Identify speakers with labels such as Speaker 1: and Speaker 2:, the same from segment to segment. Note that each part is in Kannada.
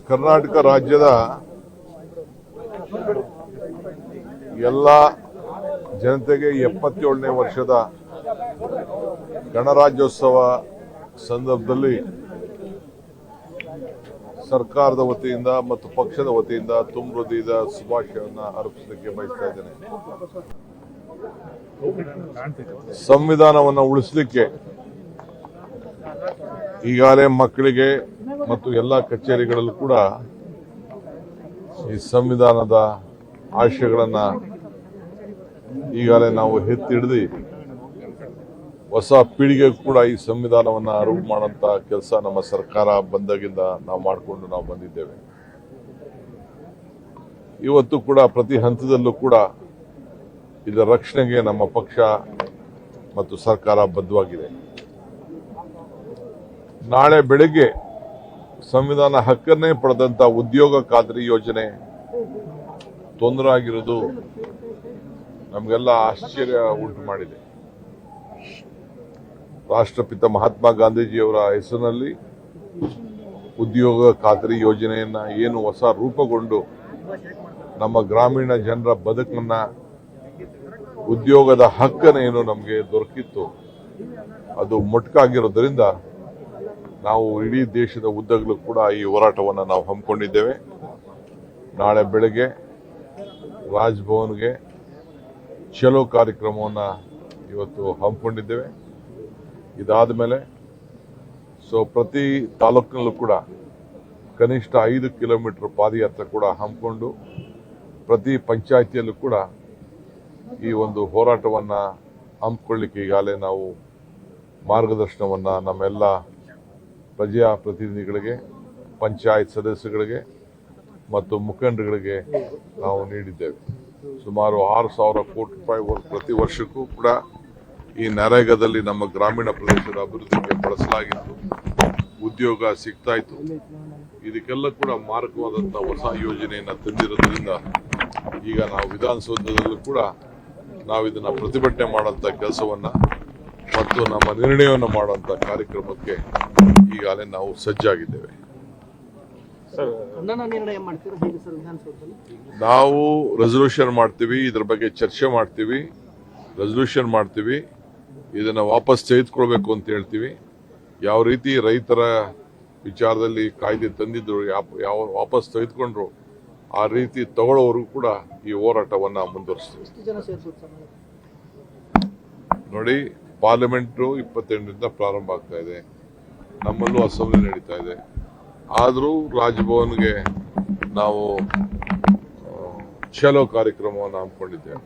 Speaker 1: ಕರ್ನಾಟಕ ರಾಜ್ಯದ ಎಲ್ಲ ಜನತೆಗೆ 77ನೇ ವರ್ಷದ ಗಣರಾಜ್ಯೋತ್ಸವ ಸಂದರ್ಭದಲ್ಲಿ ಸರ್ಕಾರದ ವತಿಯಿಂದ ಮತ್ತು ಪಕ್ಷದ ವತಿಯಿಂದ ತುಂಬ ಹೃದಯದ ಶುಭಾಶಯವನ್ನು ಅರ್ಪಿಸಲಿಕ್ಕೆ ಬಯಸ್ತಾ ಇದ್ದೇನೆ. ಸಂವಿಧಾನವನ್ನು ಉಳಿಸಲಿಕ್ಕೆ ಈಗಾಗಲೇ ಮಕ್ಕಳಿಗೆ ಮತ್ತು ಎಲ್ಲ ಕಚೇರಿಗಳಲ್ಲೂ ಕೂಡ ಈ ಸಂವಿಧಾನದ ಆಶಯಗಳನ್ನು ಈಗಾಗಲೇ ನಾವು ಎತ್ತಿಡಿದು ಹೊಸ ಪೀಳಿಗೆ ಕೂಡ ಈ ಸಂವಿಧಾನವನ್ನು ಅರಿವು ಮಾಡುವಂತ ಕೆಲಸ ನಮ್ಮ ಸರ್ಕಾರ ಬಂದಾಗಿಂದ ನಾವು ಮಾಡಿಕೊಂಡು ಬಂದಿದ್ದೇವೆ. ಇವತ್ತು ಕೂಡ ಪ್ರತಿ ಹಂತದಲ್ಲೂ ಕೂಡ ಇದರ ರಕ್ಷಣೆಗೆ ನಮ್ಮ ಪಕ್ಷ ಮತ್ತು ಸರ್ಕಾರ ಬದ್ಧವಾಗಿದೆ. ನಾಳೆ ಬೆಳಗ್ಗೆ ಸಂವಿಧಾನ ಹಕ್ಕನ್ನೇ ಪಡೆದಂತ ಉದ್ಯೋಗ ಖಾತ್ರಿ ಯೋಜನೆ ತೊಂದರೆ ಆಗಿರೋದು ನಮಗೆಲ್ಲ ಆಶ್ಚರ್ಯ ಉಂಟು ಮಾಡಿದೆ. ರಾಷ್ಟ್ರಪಿತ ಮಹಾತ್ಮ ಗಾಂಧೀಜಿಯವರ ಹೆಸರಿನಲ್ಲಿ ಉದ್ಯೋಗ ಖಾತ್ರಿ ಯೋಜನೆಯನ್ನ ಏನು ಹೊಸ ರೂಪುಗೊಂಡು ನಮ್ಮ ಗ್ರಾಮೀಣ ಜನರ ಬದುಕನ್ನ ಉದ್ಯೋಗದ ಹಕ್ಕನ್ನು ಏನು ನಮಗೆ ದೊರಕಿತ್ತು ಅದು ಮೊಟಕಾಗಿರೋದ್ರಿಂದ ನಾವು ಇಡೀ ದೇಶದ ಉದ್ದಗಲೂ ಕೂಡ ಈ ಹೋರಾಟವನ್ನು ನಾವು ಹಮ್ಮಿಕೊಂಡಿದ್ದೇವೆ. ನಾಳೆ ಬೆಳಗ್ಗೆ ರಾಜಭವನ್ಗೆ ಚಲೋ ಕಾರ್ಯಕ್ರಮವನ್ನು ಇವತ್ತು ಹಮ್ಮಿಕೊಂಡಿದ್ದೇವೆ. ಇದಾದ ಮೇಲೆ ಪ್ರತಿ ತಾಲೂಕಿನಲ್ಲೂ ಕೂಡ ಕನಿಷ್ಠ 5 ಕಿಲೋಮೀಟರ್ ಪಾದಯಾತ್ರೆ ಕೂಡ ಹಮ್ಮಿಕೊಂಡು ಪ್ರತಿ ಪಂಚಾಯಿತಿಯಲ್ಲೂ ಕೂಡ ಈ ಒಂದು ಹೋರಾಟವನ್ನು ಹಮ್ಮಿಕೊಳ್ಳಿಕ್ಕೆ ಈಗಾಗಲೇ ನಾವು ಮಾರ್ಗದರ್ಶನವನ್ನು ನಮ್ಮೆಲ್ಲ ಪ್ರಜಾಪ್ರತಿನಿಧಿಗಳಿಗೆ, ಪಂಚಾಯತ್ ಸದಸ್ಯಗಳಿಗೆ ಮತ್ತು ಮುಖಂಡರುಗಳಿಗೆ ನಾವು ನೀಡಿದ್ದೇವೆ. ಸುಮಾರು 6,000 ಕೋಟಿ ರೂಪಾಯಿ ಪ್ರತಿ ವರ್ಷಕ್ಕೂ ಕೂಡ ಈ ನರೇಗಾದಲ್ಲಿ ನಮ್ಮ ಗ್ರಾಮೀಣ ಪ್ರದೇಶದ ಅಭಿವೃದ್ಧಿಗೆ ಬಳಸಲಾಗಿತ್ತು. ಉದ್ಯೋಗ ಸಿಗ್ತಾ ಇತ್ತು. ಇದಕ್ಕೆಲ್ಲ ಕೂಡ ಮಾರಕವಾದಂತಹ ಹೊಸ ಯೋಜನೆಯನ್ನು ತಂದಿರೋದ್ರಿಂದ ಈಗ ನಾವು ವಿಧಾನಸೌಧದಲ್ಲೂ ಕೂಡ ನಾವು ಇದನ್ನ ಪ್ರತಿಭಟನೆ ಮಾಡುವಂತ ಕೆಲಸವನ್ನ ಮತ್ತು ನಮ್ಮ ನಿರ್ಣಯವನ್ನು ಮಾಡುವಂತ ಕಾರ್ಯಕ್ರಮಕ್ಕೆ ಈಗಾಗಲೇ ನಾವು ಸಜ್ಜಾಗಿದ್ದೇವೆ. ನಾವು ರೆಸಲ್ಯೂಷನ್ ಮಾಡ್ತೀವಿ, ಇದ್ರ ಬಗ್ಗೆ ಚರ್ಚೆ ಮಾಡ್ತೀವಿ, ರೆಸಲ್ಯೂಷನ್ ಮಾಡ್ತೀವಿ, ಇದನ್ನ ವಾಪಸ್ ತೆಗೆದುಕೊಳ್ಬೇಕು ಅಂತ ಹೇಳ್ತೀವಿ. ಯಾವ ರೀತಿ ರೈತರ ವಿಚಾರದಲ್ಲಿ ಕಾಯ್ದೆ ತಂದಿದ್ರು, ಯಾವ ವಾಪಸ್ ತೆಗೆದುಕೊಂಡ್ರು ಆ ರೀತಿ ತಗೊಳ್ಳೋವರೆಗೂ ಕೂಡ ಈ ಹೋರಾಟವನ್ನ ಮುಂದುವರಿಸ್ತೀವಿ. ನೋಡಿ, ಪಾರ್ಲಿಮೆಂಟ್ 28ರಿಂದ ಪ್ರಾರಂಭ ಆಗ್ತಾ ಇದೆ, ನಮ್ಮಲ್ಲೂ ಅಸೆಂಬ್ಲಿ ನಡೀತಾ ಇದೆ. ಆದರೂ ರಾಜಭವನ್ಗೆ ನಾವು ಚಲೋ ಕಾರ್ಯಕ್ರಮವನ್ನು ಹಮ್ಮಿಕೊಂಡಿದ್ದೇವೆ.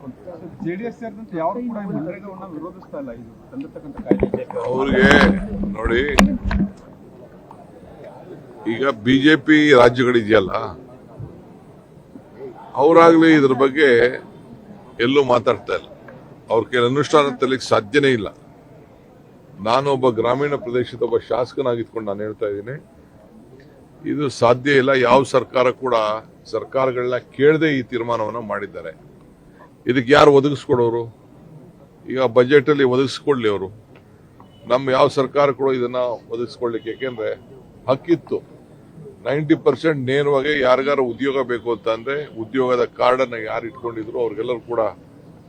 Speaker 1: ಅವ್ರಿಗೆ ನೋಡಿ, ಈಗ ಬಿಜೆಪಿ ರಾಜ್ಯಗಳಿದೆಯಲ್ಲ, ಅವರಾಗ್ಲಿ ಇದ್ರ ಬಗ್ಗೆ ಎಲ್ಲೂ ಮಾತಾಡ್ತಾ ಇಲ್ಲ. ಅವ್ರ ಕೈಲಿ ಅನುಷ್ಠಾನ ತರಲಿಕ್ಕೆ ಸಾಧ್ಯನೇ ಇಲ್ಲ. ನಾನೊಬ್ಬ ಗ್ರಾಮೀಣ ಪ್ರದೇಶದ ಒಬ್ಬ ಶಾಸಕನಾಗಿದ್ಕೊಂಡು ನಾನು ಹೇಳ್ತಾ ಇದ್ದೀನಿ, ಇದು ಸಾಧ್ಯ ಇಲ್ಲ. ಯಾವ ಸರ್ಕಾರ ಕೂಡ ಸರ್ಕಾರಗಳನ್ನ ಕೇಳದೆ ಈ ತೀರ್ಮಾನವನ್ನು ಮಾಡಿದ್ದಾರೆ. ಇದಕ್ಕೆ ಯಾರು ಒದಗಿಸ್ಕೊಡೋರು? ಈಗ ಬಜೆಟ್ ಅಲ್ಲಿ ಒದಗಿಸ್ಕೊಡ್ಲಿ ಅವರು. ನಮ್ಮ ಯಾವ ಸರ್ಕಾರ ಕೂಡ ಇದನ್ನ ಒದಗಿಸ್ಕೊಡ್ಲಿಕ್ಕೆ, ಯಾಕೆಂದ್ರೆ ಹಕ್ಕಿತ್ತು. 90% ನೇರವಾಗಿ ಯಾರಿಗಾರ ಉದ್ಯೋಗ ಬೇಕು ಅಂತ ಅಂದ್ರೆ ಉದ್ಯೋಗದ ಕಾರ್ಡನ್ನ ಯಾರು ಇಟ್ಕೊಂಡಿದ್ರು ಅವ್ರಿಗೆಲ್ಲರೂ ಕೂಡ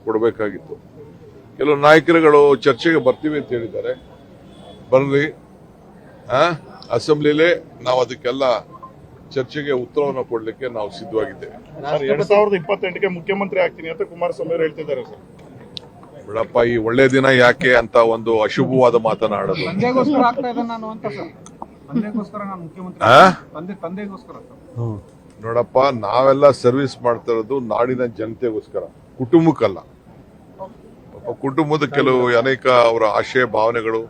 Speaker 1: ಕೊಡಬೇಕಾಗಿತ್ತು. ಕೆಲವು ನಾಯಕರುಗಳು ಚರ್ಚೆಗೆ ಬರ್ತೀವಿ ಅಂತ ಹೇಳಿದ್ದಾರೆ. ಬರ್ಲಿ, ಅಸೆಂಬ್ಲಿಲೇ ನಾವು ಅದಕ್ಕೆಲ್ಲ ಚರ್ಚೆಗೆ ಉತ್ತರವನ್ನು ಕೊಡ್ಲಿಕ್ಕೆ ನಾವು ಸಿದ್ಧವಾಗಿದ್ದೇವೆ.
Speaker 2: 2028ಕ್ಕೆ ಮುಖ್ಯಮಂತ್ರಿ ಆಗ್ತೀನಿ ಅಂತ ಕುಮಾರಸ್ವಾಮಿ ಅವರು ಹೇಳ್ತಿದ್ದಾರೆ ಸರ್.
Speaker 1: ಬಿಡಪ್ಪ, ಈ ಒಳ್ಳೆ ದಿನ ಯಾಕೆ ಅಂತ ಒಂದು ಅಶುಭವಾದ ಮಾತನಾಡೋದು. ನೋಡಪ್ಪ, ನಾವೆಲ್ಲ ಸರ್ವಿಸ್ ಮಾಡ್ತಾ ಇರೋದು ನಾಡಿನ ಜನತೆಗೋಸ್ಕರ, ಕುಟುಂಬಕ್ಕಲ್ಲ. ಕುಟುಂಬದ ಕೆಲವು ಅನೇಕ ಅವರ ಆಶಯ ಭಾವನೆಗಳು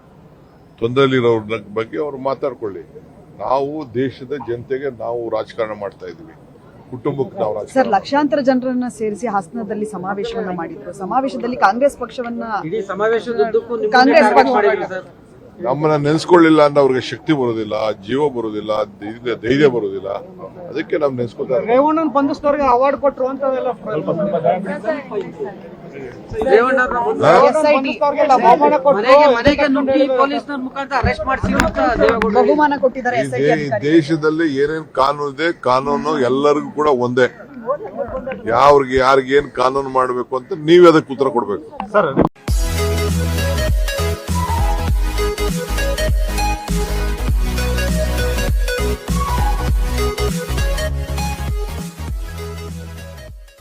Speaker 1: ತೊಂದರೆಲಿರೋರ ಬಗ್ಗೆ ಅವರು ಮಾತಾಡ್ಕೊಳ್ಳಿ. ನಾವು ದೇಶದ ಜನತೆಗೆ ನಾವು ರಾಜಕಾರಣ ಮಾಡ್ತಾ ಇದೀವಿ, ಕುಟುಂಬಕ್ಕೆ ನಾವು
Speaker 3: ಸರ್, ಲಕ್ಷಾಂತರ ಜನರನ್ನ ಸೇರಿಸಿ ಹಾಸನದಲ್ಲಿ ಸಮಾವೇಶವನ್ನ ಮಾಡಿದ್ರು. ಸಮಾವೇಶದಲ್ಲಿ ಕಾಂಗ್ರೆಸ್ ಪಕ್ಷವನ್ನ
Speaker 1: ನಮ್ಮನ್ನ ನೆನೆಸ್ಕೊಳ್ಳಿಲ್ಲ ಅಂದ್ರೆ ಅವ್ರಿಗೆ ಶಕ್ತಿ ಬರೋದಿಲ್ಲ, ಜೀವ ಬರೋದಿಲ್ಲ, ಧೈರ್ಯ ಬರೋದಿಲ್ಲ. ಅದಕ್ಕೆ ನಾವು ನೆನೆಸ್ಕೊತಾರೆ.
Speaker 4: ರೇವಣ್ಣನ ಬಂಧಿಸಿದವ್ರಿಗೆ ಅವಾರ್ಡ್ ಕೊಟ್ಟರು ಅಂತ ಮನೆಗೆ ನುಗ್ಗಿ ಪೊಲೀಸ್ನವ್ರ ಮುಖಾಂತರ ಅರೆಸ್ಟ್ ಮಾಡಿಸಿ
Speaker 3: ಬಹುಮಾನ ಕೊಟ್ಟಿದ್ದಾರೆ SIT
Speaker 1: ಈ
Speaker 3: ಅಧಿಕಾರಿ.
Speaker 1: ದೇಶದಲ್ಲಿ ಏನೇನ್ ಕಾನೂನು ಇದೆ, ಕಾನೂನು ಎಲ್ಲರಿಗೂ ಕೂಡ ಒಂದೇ. ಯಾರಿಗೆ ಯಾರಿಗೇನ್ ಕಾನೂನು ಮಾಡಬೇಕು ಅಂತ ನೀವೇ ಅದಕ್ಕೆ ಉತ್ತರ ಕೊಡ್ಬೇಕು.
Speaker 2: ಸರ್